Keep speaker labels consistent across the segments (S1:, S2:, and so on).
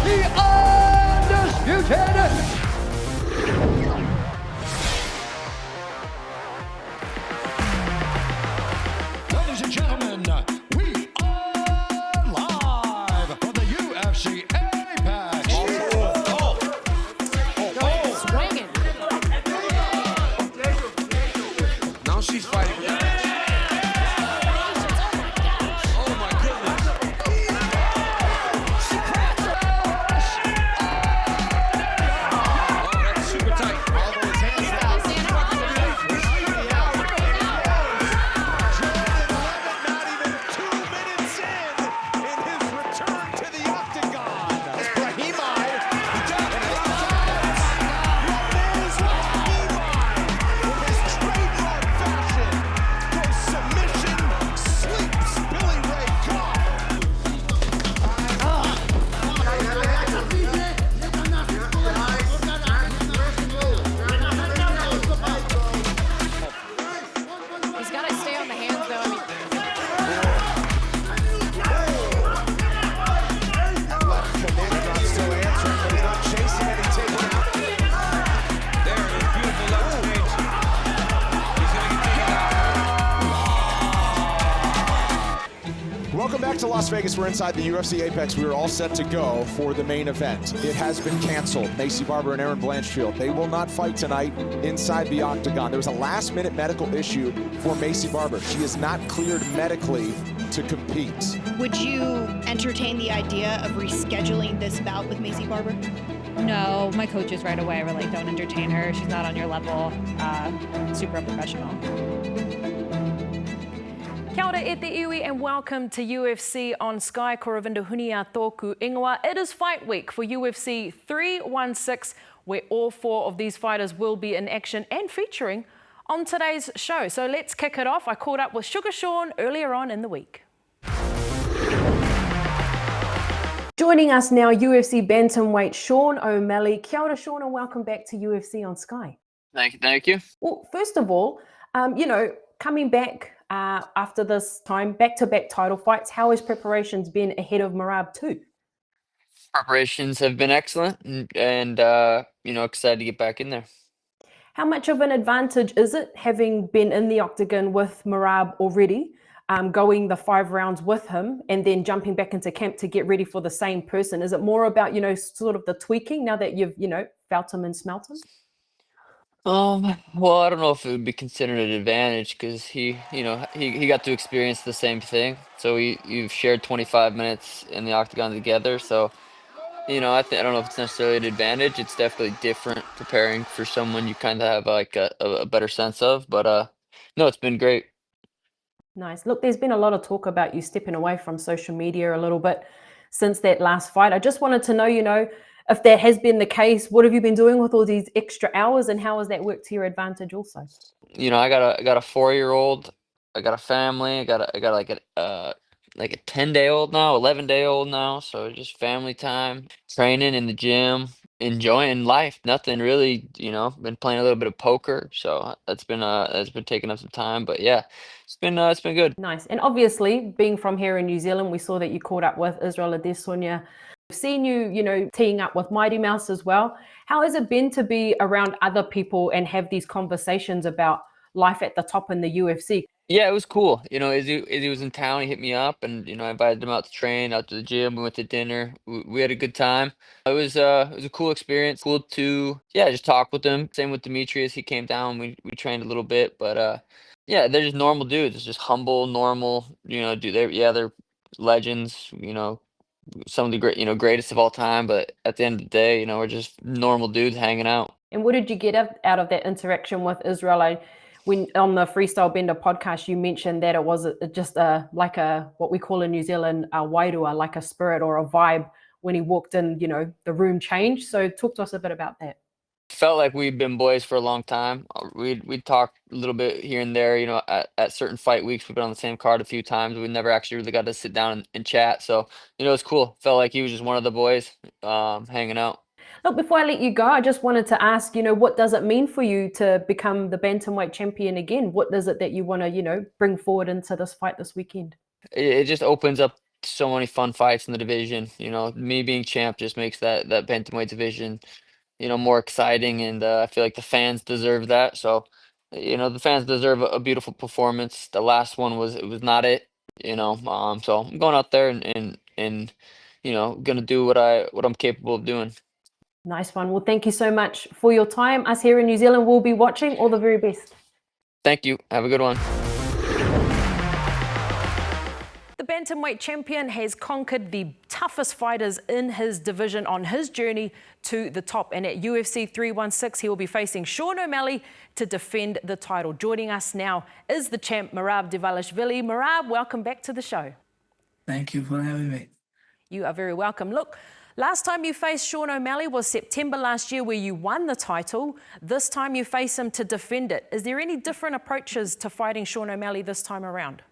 S1: The undisputed ladies and gentlemen, we are live from the UFC Apex.
S2: Swinging.
S3: Now she's fighting. Oh my goodness. Oh, that's super tight. Although his hands down. Not even 2 minutes in his return to the octagon. It's Brahimai. He got it. Ramirez Brahimai in his trademark fashion goes submission, sleeps Billy Ray Cobb.
S2: He's got to stay on the hands, though. I mean,
S3: Commander not still answering, but he's not chasing any takedown. There it is, beautiful left stage. He's gonna get taken out. Welcome back to Las Vegas. We're inside the UFC Apex. We are all set to go for the main event. It has been canceled. Maycee Barber and Erin Blanchfield, they will not fight tonight inside the octagon. There was a last-minute medical issue for Maycee Barber. She is not cleared medically to compete.
S4: Would you entertain the idea of rescheduling this bout with Maycee Barber?
S5: No, my coaches right away were like, don't entertain her. She's not on your level. Super unprofessional.
S6: Kia ora e te iwi and welcome to UFC on Sky. Koravinda Hunia Tōku Ingoa. It is fight week for UFC 316, where all four of these fighters will be in action and featuring on today's show. So let's kick it off. I caught up with Sugar Sean earlier on in the week. Joining us now, UFC bantamweight Sean O'Malley. Kia ora, Sean, and welcome back to UFC on Sky.
S7: Thank you.
S6: Well, first of all, coming back after this time, back-to-back title fights, how has preparations been ahead of Merab 2?
S7: Preparations have been excellent and excited to get back in there.
S6: How much of an advantage is it having been in the octagon with Merab already, going the 5 rounds with him and then jumping back into camp to get ready for the same person? Is it more about, sort of the tweaking now that you've, felt him and smelt him?
S7: Well, I don't know if it would be considered an advantage because he got to experience the same thing. So you've shared 25 minutes in the octagon together. So, I don't know if it's necessarily an advantage. It's definitely different preparing for someone you kind of have like a better sense of. But no, it's been great.
S6: Nice. Look, there's been a lot of talk about you stepping away from social media a little bit since that last fight. I just wanted to know, if that has been the case, what have you been doing with all these extra hours and how has that worked to your advantage also?
S7: I got a 4-year-old. I got a family. I got like a 10-day-old now, 11-day-old now. So just family time, training in the gym, enjoying life. Nothing really, been playing a little bit of poker. So that's been taking up some time. But yeah, it's been good.
S6: Nice. And obviously, being from here in New Zealand, we saw that you caught up with Israel Adesanya. We've seen you, teeing up with Mighty Mouse as well. How has it been to be around other people and have these conversations about life at the top in the UFC?
S7: Yeah, it was cool. As he was in town, he hit me up and, I invited him out to train, out to the gym. We went to dinner. We had a good time. It was a cool experience. Cool to, just talk with him. Same with Demetrius. He came down. We trained a little bit, but they're just normal dudes. It's just humble, normal, they're legends, some of the greatest of all time. But at the end of the day, we're just normal dudes hanging out.
S6: And what did you get out of that interaction with Israel? When on the Freestyle Bender podcast, you mentioned that it was just like what we call in New Zealand a wairua, like a spirit or a vibe when he walked in. The room changed. So talk to us a bit about that.
S7: Felt like we'd been boys for a long time. We'd talk a little bit here and there, at certain fight weeks. We've been on the same card a few times. We never actually really got to sit down and chat. So, it was cool. Felt like he was just one of the boys hanging out.
S6: Look, before I let you go, I just wanted to ask, what does it mean for you to become the bantamweight champion again? What is it that you want to, bring forward into this fight this weekend?
S7: It just opens up so many fun fights in the division. Me being champ just makes that bantamweight division, more exciting, and I feel like the fans deserve that. So, the fans deserve a beautiful performance. The last one was not it, So I'm going out there and gonna do what I'm capable of doing.
S6: Nice one. Well, thank you so much for your time. Us here in New Zealand will be watching. All the very best.
S7: Thank you. Have a good one.
S6: The bantamweight champion has conquered the toughest fighters in his division on his journey to the top. And at UFC 316, he will be facing Sean O'Malley to defend the title. Joining us now is the champ, Merab Dvalishvili. Merab, welcome back to the show.
S8: Thank you for having me.
S6: You are very welcome. Look, last time you faced Sean O'Malley was September last year, where you won the title. This time you face him to defend it. Is there any different approaches to fighting Sean O'Malley this time around?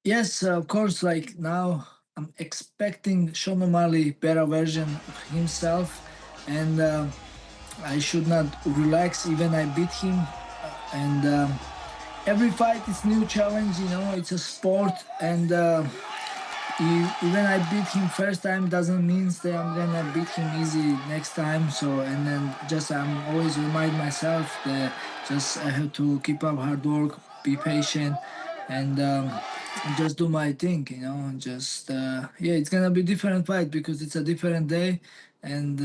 S8: Yes, of course, like now I'm expecting Sean O'Malley better version of himself, and I should not relax even I beat him. And every fight is new challenge, it's a sport, and even I beat him first time doesn't mean that I'm gonna beat him easy next time. So, and then just I'm always remind myself that just I have to keep up hard work, be patient, and just do my thing, just it's gonna be different fight because it's a different day and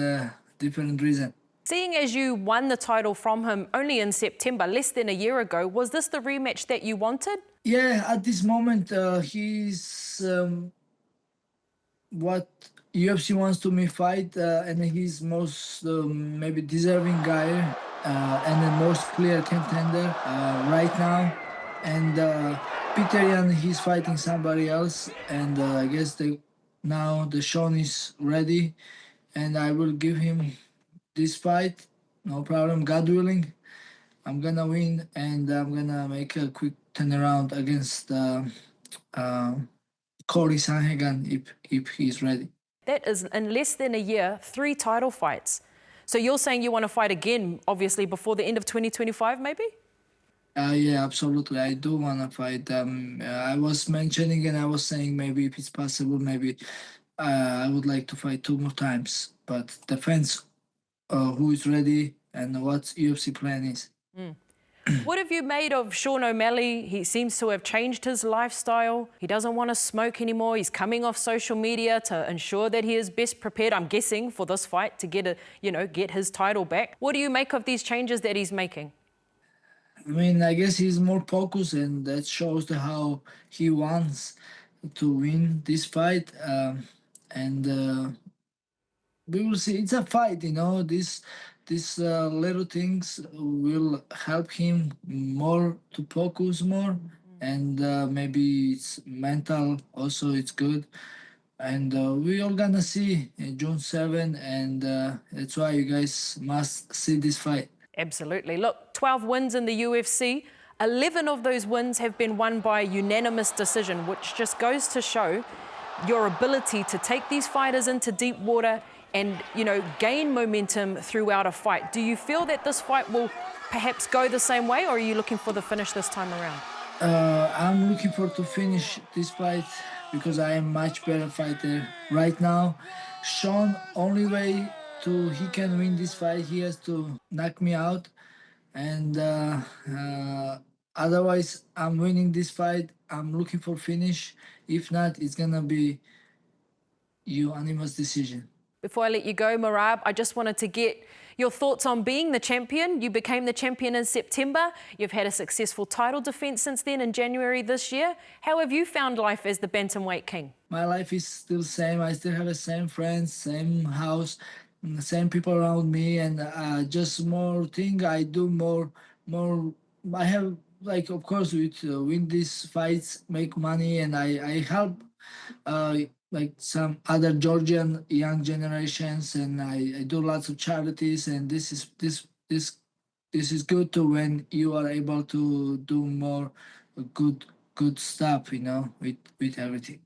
S8: different reason.
S6: Seeing as you won the title from him only in September, less than a year ago, was this the rematch that you wanted?
S8: Yeah, at this moment he's what UFC wants to me fight, and he's most maybe deserving guy and the most clear contender right now. And Peter Yan, he's fighting somebody else, and I guess now the Sean is ready, and I will give him this fight, no problem, God willing. I'm gonna win, and I'm gonna make a quick turnaround against Corey Sanhagan if he's ready.
S6: That is in less than a year, 3 title fights. So you're saying you want to fight again, obviously, before the end of 2025, maybe?
S8: Yeah, absolutely. I do want to fight. I was mentioning and I was saying maybe if it's possible, maybe I would like to fight 2 more times. But depends who is ready and what UFC plan is.
S6: What have you made of Sean O'Malley? He seems to have changed his lifestyle. He doesn't want to smoke anymore. He's coming off social media to ensure that he is best prepared, I'm guessing, for this fight to get his title back. What do you make of these changes that he's making?
S8: I mean, I guess he's more focused, and that shows how he wants to win this fight. And we will see. It's a fight, These little things will help him more to focus more, and maybe it's mental also. It's good, and we all gonna see June 7, and that's why you guys must see this fight.
S6: Absolutely. Look, 12 wins in the UFC. 11 of those wins have been won by unanimous decision, which just goes to show your ability to take these fighters into deep water and, gain momentum throughout a fight. Do you feel that this fight will perhaps go the same way, or are you looking for the finish this time around?
S8: I'm looking for to finish this fight because I am much better fighter right now. Sean, only way he can win this fight, he has to knock me out, and otherwise I'm winning this fight. I'm looking for finish. If not, it's gonna be unanimous decision.
S6: Before I let you go, Merab, I just wanted to get your thoughts on being the champion. You became the champion in September. You've had a successful title defense since then in January this year. How have you found life as the bantamweight king?
S8: My life is still the same. I still have the same friends, same house, same people around me, and just more thing. I do more. I have, like, of course, with win these fights, make money, and I help like some other Georgian young generations, and I do lots of charities, and this is good to when you are able to do more good stuff, with everything.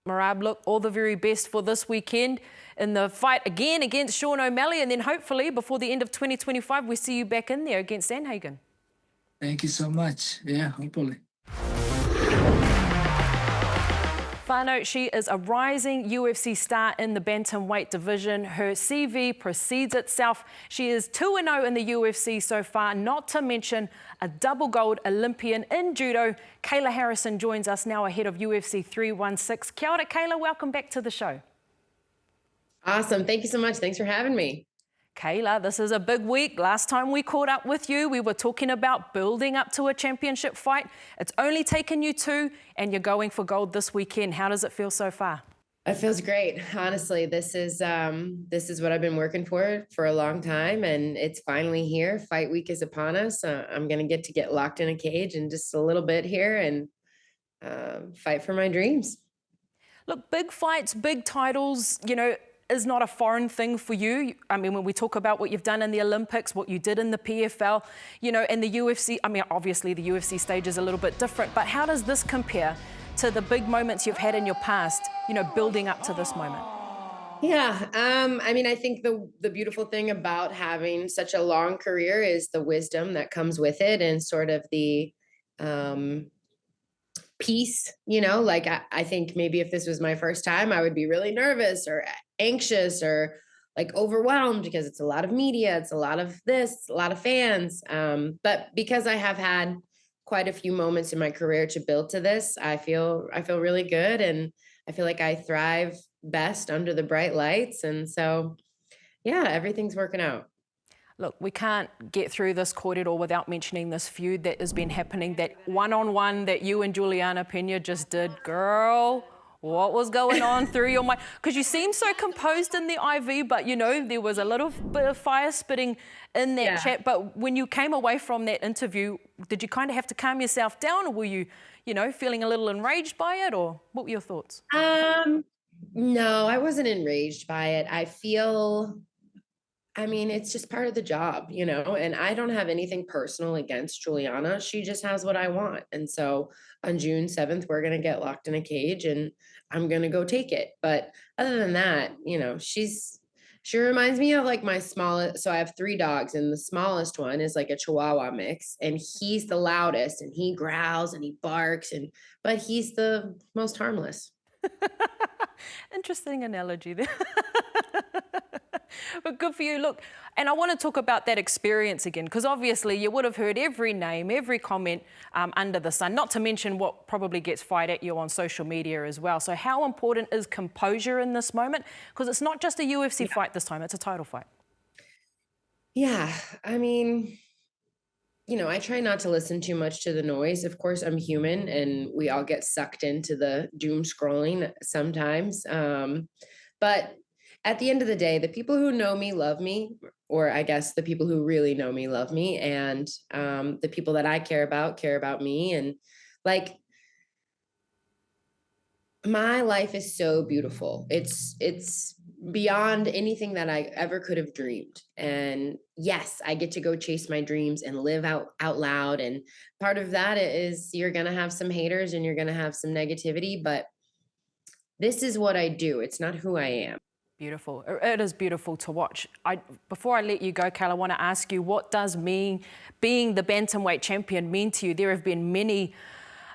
S6: Merab, look, all the very best for this weekend in the fight again against Sean O'Malley, and then hopefully before the end of 2025 we see you back in there against Sandhagen.
S8: Thank you so much. Yeah, hopefully.
S6: Whānau, she is a rising UFC star in the bantamweight division. Her CV precedes itself. She is 2-0 in the UFC so far, not to mention a double gold Olympian in judo. Kayla Harrison joins us now ahead of UFC 316. Kia ora, Kayla, welcome back to the show.
S9: Awesome. Thank you so much. Thanks for having me.
S6: Kayla, this is a big week. Last time we caught up with you, we were talking about building up to a championship fight. It's only taken you two, and you're going for gold this weekend. How does it feel so far?
S9: It feels great. Honestly, this is what I've been working for a long time, and it's finally here. Fight week is upon us. I'm going to get locked in a cage in just a little bit here and fight for my dreams.
S6: Look, big fights, big titles, you know, is not a foreign thing for you. I mean, when we talk about what you've done in the Olympics, what you did in the PFL, you know, in the UFC, I mean, obviously the UFC stage is a little bit different, but how does this compare to the big moments you've had in your past, you know, building up to this moment?
S9: Yeah, I mean, I think the beautiful thing about having such a long career is the wisdom that comes with it and sort of the peace, you know, like I think maybe if this was my first time, I would be really nervous or anxious or like overwhelmed because it's a lot of media, it's a lot of this, a lot of fans. But because I have had quite a few moments in my career to build to this, I feel really good, and I feel like I thrive best under the bright lights. And so, yeah, everything's working out.
S6: Look, we can't get through this corridor without mentioning this feud that has been happening, that one-on-one that you and Julianna Pena just did. Girl, what was going on through your mind? Because you seem so composed in the IV, but, you know, there was a little bit of fire spitting in that chat. But when you came away from that interview, did you kind of have to calm yourself down, or were you, you know, feeling a little enraged by it, or what were your thoughts?
S9: No, I wasn't enraged by it. I mean, it's just part of the job, you know, and I don't have anything personal against Juliana. She just has what I want. And so on June 7th, we're going to get locked in a cage and I'm going to go take it. But other than that, you know, she reminds me of like my smallest. So I have 3 dogs, and the smallest one is like a Chihuahua mix, and he's the loudest, and he growls and he barks, but he's the most harmless.
S6: Interesting analogy there. But good for you. Look, and I want to talk about that experience again, because obviously you would have heard every name, every comment under the sun, not to mention what probably gets fired at you on social media as well. So how important is composure in this moment? Because it's not just a UFC fight this time, it's a title fight.
S9: Yeah, I mean, you know, I try not to listen too much to the noise. Of course, I'm human and we all get sucked into the doom scrolling sometimes. But at the end of the day, the people who know me love me, or I guess the people who really know me love me, and the people that I care about me. And like, my life is so beautiful. It's beyond anything that I ever could have dreamed. And yes, I get to go chase my dreams and live out loud. And part of that is you're going to have some haters and you're going to have some negativity, but this is what I do. It's not who I am.
S6: Beautiful. It is beautiful to watch. Before I let you go, Kayla, I want to ask you, what does being the bantamweight champion mean to you? There have been many,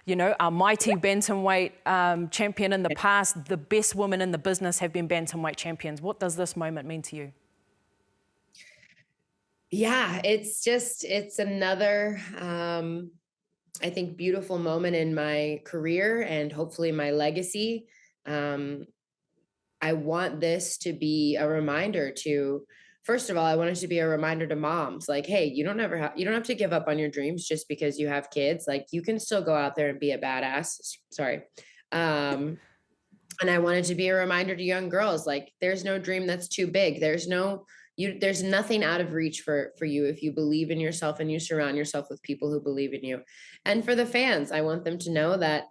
S6: you know, a mighty bantamweight champion in the past. The best women in the business have been bantamweight champions. What does this moment mean to you?
S9: Yeah, it's another, I think, beautiful moment in my career and hopefully my legacy. I want this to be a reminder to, first of all, I want it to be a reminder to moms, like, hey, you don't have to give up on your dreams just because you have kids. Like, you can still go out there and be a badass. Sorry. And I want it to be a reminder to young girls, like, there's no dream that's too big. There's nothing out of reach for you if you believe in yourself and you surround yourself with people who believe in you. And for the fans, I want them to know that,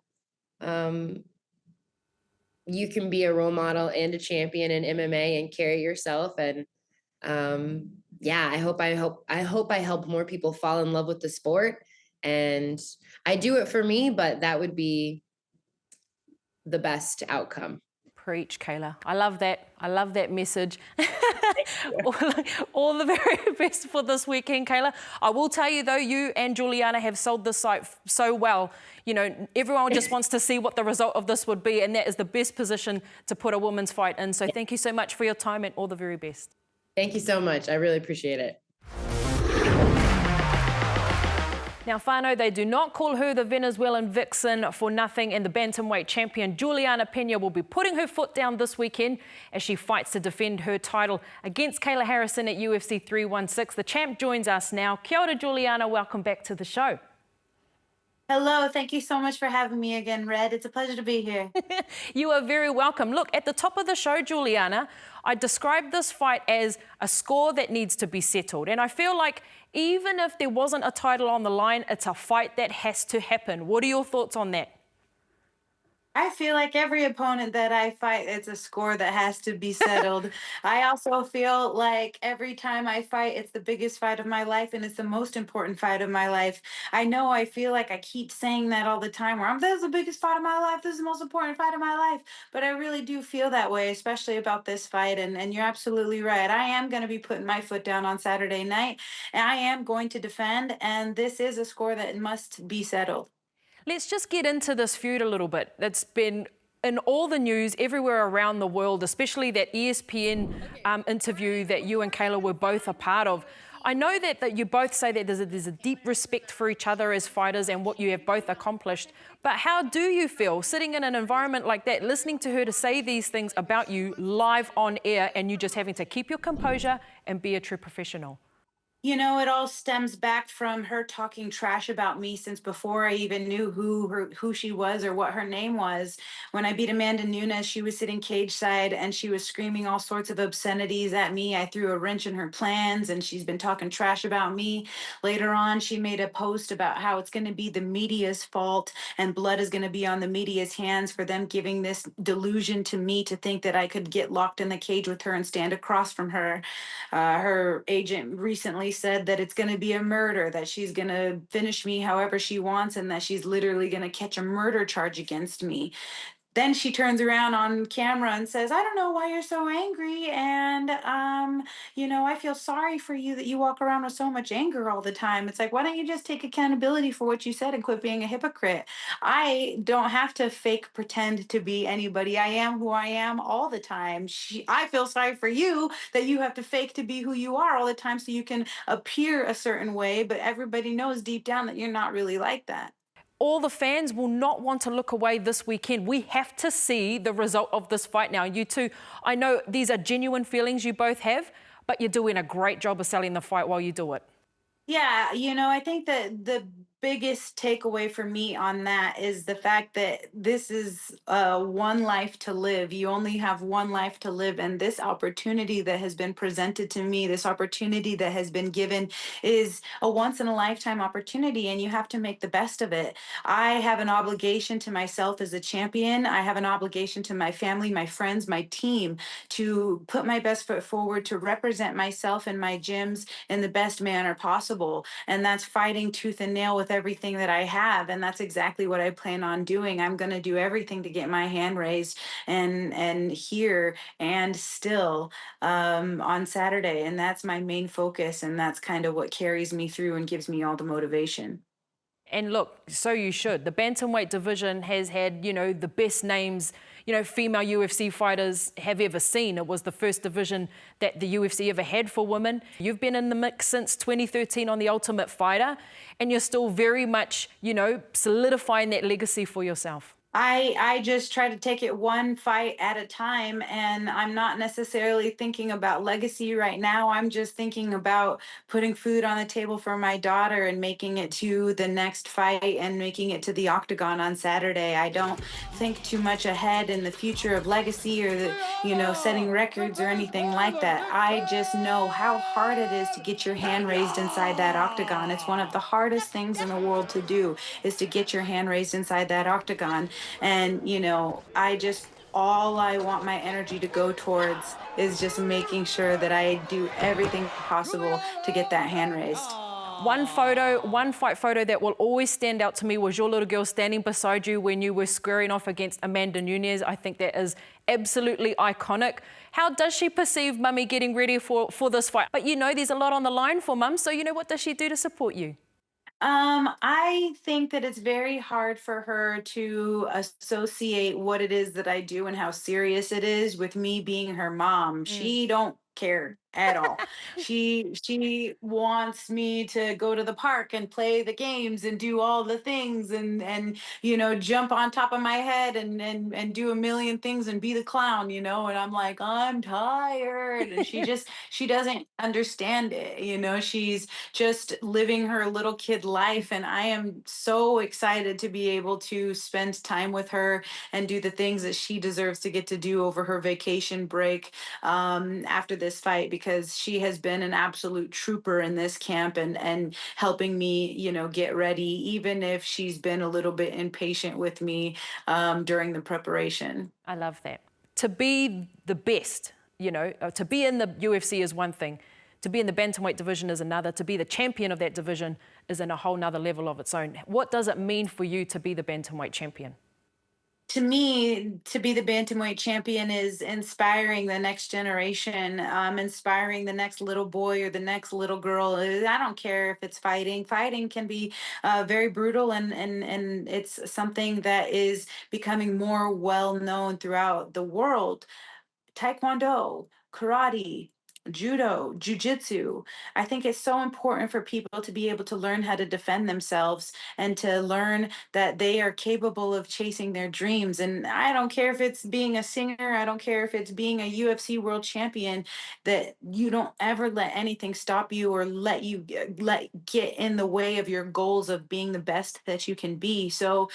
S9: you can be a role model and a champion in MMA and carry yourself. And yeah, I hope I help more people fall in love with the sport. And I do it for me, but that would be the best outcome.
S6: Preach, Kayla. I love that. I love that message. all the very best for this weekend, Kayla. I will tell you, though, you and Juliana have sold this site so well. You know, everyone just wants to see what the result of this would be, and that is the best position to put a women's fight in. So thank you so much for your time, and all the very best.
S9: Thank you so much. I really appreciate it.
S6: Now, whānau, they do not call her the Venezuelan vixen for nothing, and the bantamweight champion Julianna Pena will be putting her foot down this weekend as she fights to defend her title against Kayla Harrison at UFC 316. The champ joins us now. Kia ora, Juliana. Welcome back to the show.
S10: Hello, thank you so much for having me again, Red. It's a pleasure to be here.
S6: You are very welcome. Look, at the top of the show, Juliana, I described this fight as a score that needs to be settled. And I feel like even if there wasn't a title on the line, it's a fight that has to happen. What are your thoughts on that?
S10: I feel like every opponent that I fight, it's a score that has to be settled. I also feel like every time I fight, it's the biggest fight of my life and it's the most important fight of my life. I feel like I keep saying that all the time where this is the biggest fight of my life, this is the most important fight of my life. But I really do feel that way, especially about this fight. And you're absolutely right. I am going to be putting my foot down on Saturday night and I am going to defend. And this is a score that must be settled.
S6: Let's just get into this feud a little bit. It's been in all the news everywhere around the world, especially that ESPN interview that you and Kayla were both a part of. I know that you both say that there's a deep respect for each other as fighters and what you have both accomplished. But how do you feel sitting in an environment like that, listening to her to say these things about you live on air and you just having to keep your composure and be a true professional?
S10: You know, it all stems back from her talking trash about me since before I even knew who she was or what her name was. When I beat Amanda Nunes, she was sitting cage side and she was screaming all sorts of obscenities at me. I threw a wrench in her plans and she's been talking trash about me. Later on, she made a post about how it's going to be the media's fault and blood is going to be on the media's hands for them giving this delusion to me to think that I could get locked in the cage with her and stand across from her. Her agent recently said that it's going to be a murder, that she's going to finish me however she wants, and that she's literally going to catch a murder charge against me. Then she turns around on camera and says, I don't know why you're so angry. And, I feel sorry for you that you walk around with so much anger all the time. It's like, why don't you just take accountability for what you said and quit being a hypocrite? I don't have to fake pretend to be anybody. I am who I am all the time. I feel sorry for you that you have to fake to be who you are all the time so you can appear a certain way. But everybody knows deep down that you're not really like that.
S6: All the fans will not want to look away this weekend. We have to see the result of this fight now. You two, I know these are genuine feelings you both have, but you're doing a great job of selling the fight while you do it.
S10: Yeah, I think that the biggest takeaway for me on that is the fact that this is one life to live. You only have one life to live. And this opportunity that has been presented to me, this opportunity that has been given is a once in a lifetime opportunity and you have to make the best of it. I have an obligation to myself as a champion. I have an obligation to my family, my friends, my team to put my best foot forward, to represent myself and my gyms in the best manner possible. And that's fighting tooth and nail with everything that I have. And that's exactly what I plan on doing. I'm going to do everything to get my hand raised and here and still on Saturday. And that's my main focus. And that's kind of what carries me through and gives me all the motivation.
S6: And look, so you should. The bantamweight division has had, the best names, female UFC fighters have ever seen. It was the first division that the UFC ever had for women. You've been in the mix since 2013 on The Ultimate Fighter, and you're still very much, solidifying that legacy for yourself.
S10: I just try to take it one fight at a time, and I'm not necessarily thinking about legacy right now. I'm just thinking about putting food on the table for my daughter and making it to the next fight and making it to the octagon on Saturday. I don't think too much ahead in the future of legacy or setting records or anything like that. I just know how hard it is to get your hand raised inside that octagon. It's one of the hardest things in the world to do, is to get your hand raised inside that octagon. And, all I want my energy to go towards is just making sure that I do everything possible to get that hand raised.
S6: One fight photo that will always stand out to me was your little girl standing beside you when you were squaring off against Amanda Nunes. I think that is absolutely iconic. How does she perceive Mummy getting ready for this fight? But you know, there's a lot on the line for Mum, so you know, what does she do to support you?
S10: I think that it's very hard for her to associate what it is that I do and how serious it is with me being her mom. She don't care at all. She wants me to go to the park and play the games and do all the things and you know, jump on top of my head and do a million things and be the clown, you know, and I'm like, I'm tired. And she doesn't understand it, you know. She's just living her little kid life, and I am so excited to be able to spend time with her and do the things that she deserves to get to do over her vacation break after this fight, because she has been an absolute trooper in this camp and helping me, you know, get ready, even if she's been a little bit impatient with me during the preparation.
S6: I love that. To be the best, you know, to be in the UFC is one thing. To be in the bantamweight division is another. To be the champion of that division is in a whole nother level of its own. What does it mean for you to be the bantamweight champion?
S10: To me, to be the bantamweight champion is inspiring the next generation, inspiring the next little boy or the next little girl. I don't care if it's fighting. Fighting can be very brutal, and it's something that is becoming more well known throughout the world. Taekwondo, karate, judo, jujitsu. I think it's so important for people to be able to learn how to defend themselves and to learn that they are capable of chasing their dreams. And I don't care if it's being a singer, I don't care if it's being a UFC world champion, that you don't ever let anything stop you or let get in the way of your goals of being the best that you can be. So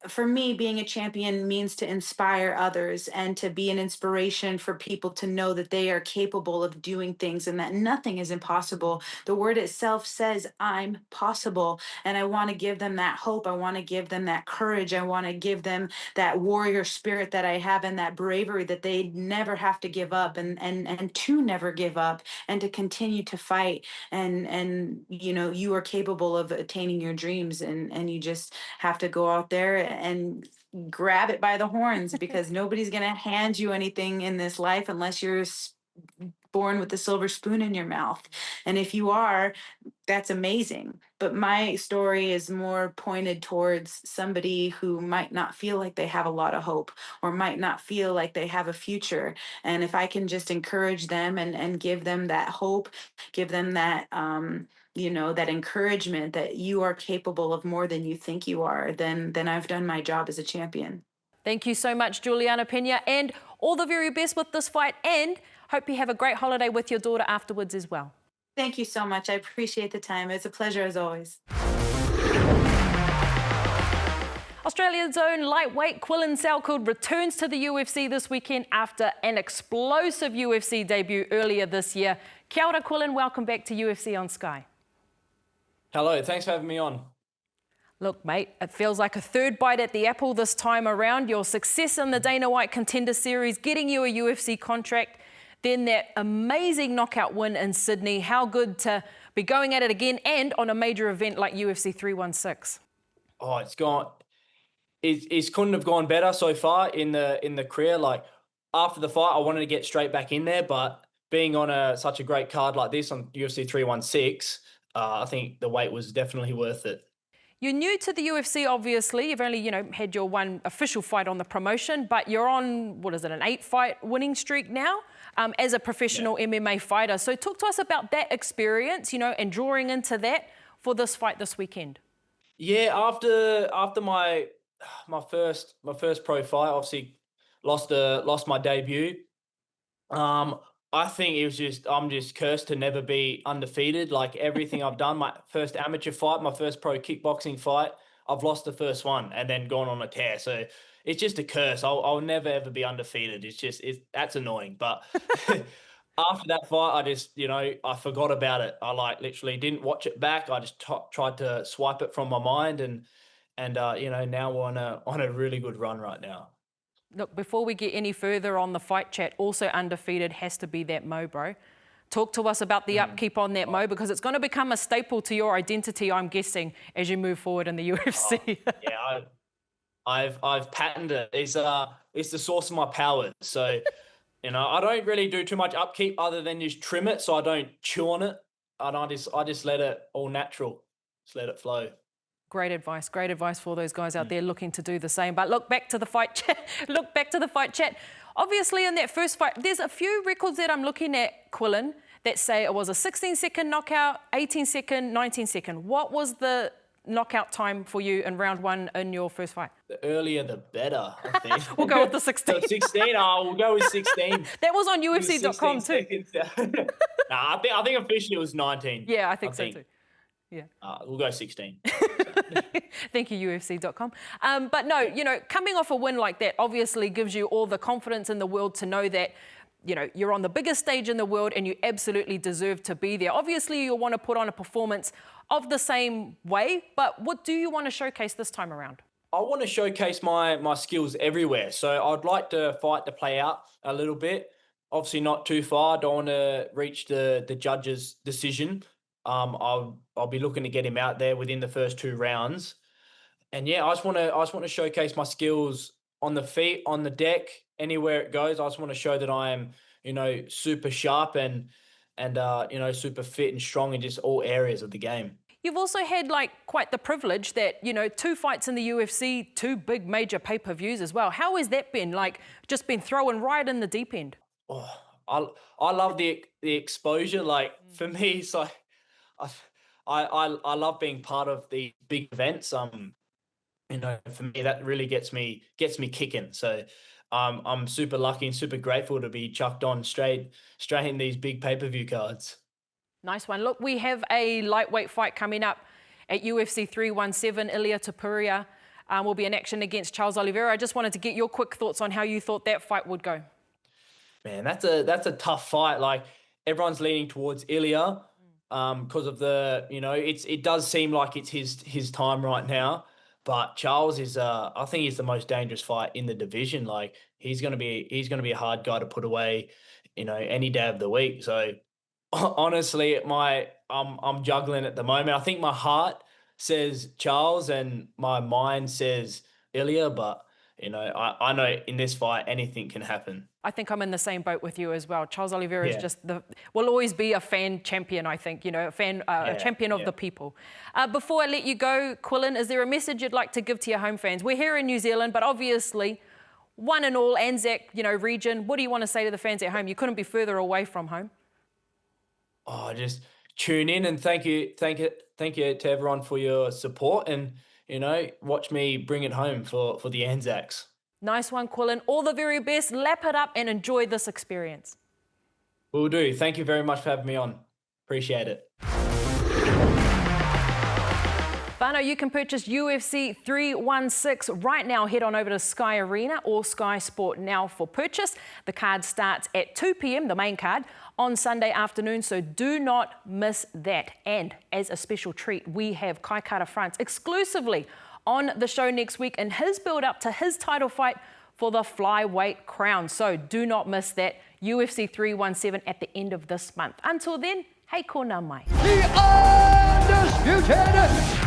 S10: for me, being a champion means to inspire others and to be an inspiration for people to know that they are capable of doing things and that nothing is impossible. The word itself says, I'm possible. And I want to give them that hope. I want to give them that courage. I want to give them that warrior spirit that I have and that bravery that they never have to give up and to never give up and to continue to fight. And you know, you are capable of attaining your dreams, and you just have to go out there and grab it by the horns, because nobody's going to hand you anything in this life unless you're born with a silver spoon in your mouth. And if you are, that's amazing. But my story is more pointed towards somebody who might not feel like they have a lot of hope or might not feel like they have a future. And if I can just encourage them and give them that hope, give them that, you know, that encouragement that you are capable of more than you think you are, then I've done my job as a champion.
S6: Thank you so much, Juliana Pena, and all the very best with this fight, and hope you have a great holiday with your daughter afterwards as well.
S10: Thank you so much. I appreciate the time. It's a pleasure as always.
S6: Australia's own lightweight Quillan Salkilld returns to the UFC this weekend after an explosive UFC debut earlier this year. Kia ora, Quillan. Welcome back to UFC on Sky.
S11: Hello, thanks for having me on.
S6: Look, mate, it feels like a third bite at the apple this time around. Your success in the Dana White Contender Series, getting you a UFC contract, then that amazing knockout win in Sydney. How good to be going at it again and on a major event like UFC 316.
S11: Oh, it's gone. It couldn't have gone better so far in the career. Like, after the fight, I wanted to get straight back in there, but being on such a great card like this on UFC 316, I think the wait was definitely worth it.
S6: You're new to the UFC, obviously. You've only, had your one official fight on the promotion, but you're on, what is it, an 8-fight winning streak now as a professional MMA fighter. So talk to us about that experience, and drawing into that for this fight this weekend.
S11: Yeah, after my first pro fight, obviously lost my debut. I think I'm just cursed to never be undefeated. Like, everything I've done, my first amateur fight, my first pro kickboxing fight, I've lost the first one and then gone on a tear. So it's just a curse. I'll never ever be undefeated. That's annoying. But after that fight, I just, I forgot about it. I literally didn't watch it back. I just tried to swipe it from my mind, and now we're on a really good run right now.
S6: Look, before we get any further on the fight chat, also undefeated has to be that Mo, bro. Talk to us about the upkeep on that, Mo, because it's going to become a staple to your identity, I'm guessing, as you move forward in the UFC.
S11: Yeah, I've patented it. It's the source of my power. So, you know, I don't really do too much upkeep other than just trim it, so I don't chew on it, and I just let it all natural, just let it flow.
S6: Great advice for those guys out there looking to do the same. But look back to the fight chat. Obviously, in that first fight, there's a few records that I'm looking at, Quillan, that say it was a 16-second knockout, 18-second, 19-second. What was the knockout time for you in round 1 in your first fight?
S11: The earlier, the better, I think.
S6: We'll go with the 16.
S11: So 16? Oh, we'll go with 16.
S6: That was on UFC.com too.
S11: Nah, I think officially it was 19.
S6: Yeah, I think so too. Yeah.
S11: We'll go 16.
S6: Thank you, UFC.com. But no, you know, coming off a win like that obviously gives you all the confidence in the world to know that, you know, you're on the biggest stage in the world and you absolutely deserve to be there. Obviously, you'll want to put on a performance of the same way, but what do you want to showcase this time around?
S11: I want to showcase my skills everywhere. So I'd like to fight to play out a little bit. Obviously not too far. Don't want to reach the judge's decision. I'll be looking to get him out there within the first 2 rounds. And yeah, I just want to showcase my skills on the feet, on the deck, anywhere it goes. I just want to show that I am, you know, super sharp and you know, super fit and strong in just all areas of the game.
S6: You've also had like quite the privilege that, you know, 2 fights in the UFC, 2 big major pay-per-views as well. How has that been? Like just been thrown right in the deep end?
S11: Oh, I love the exposure. Like for me, it's like I love being part of the big events. You know, for me that really gets me kicking. So I'm super lucky and super grateful to be chucked on straight in these big pay-per-view cards.
S6: Nice one. Look, we have a lightweight fight coming up at UFC 317. Ilia Topuria will be in action against Charles Oliveira. I just wanted to get your quick thoughts on how you thought that fight would go.
S11: Man, that's a tough fight. Like everyone's leaning towards Ilia because of the, you know, it does seem like it's his time right now. But Charles is, I think he's the most dangerous fight in the division. Like he's gonna be a hard guy to put away, you know, any day of the week. So honestly, I'm juggling at the moment. I think my heart says Charles and my mind says Ilia, but you know, I know in this fight anything can happen.
S6: I think I'm in the same boat with you as well. Charles Oliveira is just will always be a fan champion, I think, you know, a champion of the people. Before I let you go, Quillan, is there a message you'd like to give to your home fans? We're here in New Zealand, but obviously, one and all, Anzac, you know, region. What do you want to say to the fans at home? You couldn't be further away from home.
S11: Oh, just tune in and thank you to everyone for your support and, you know, watch me bring it home for the Anzacs.
S6: Nice one, Quillan. All the very best. Lap it up and enjoy this experience.
S11: Will do. Thank you very much for having me on. Appreciate it.
S6: Whānau, you can purchase UFC 316 right now. Head on over to Sky Arena or Sky Sport Now for purchase. The card starts at 2 p.m, the main card, on Sunday afternoon, so do not miss that. And as a special treat, we have Kai Kara-France exclusively on the show next week in his build-up to his title fight for the flyweight crown. So do not miss that. UFC 317 at the end of this month. Until then, hey, ko ngā mai.
S1: The undisputed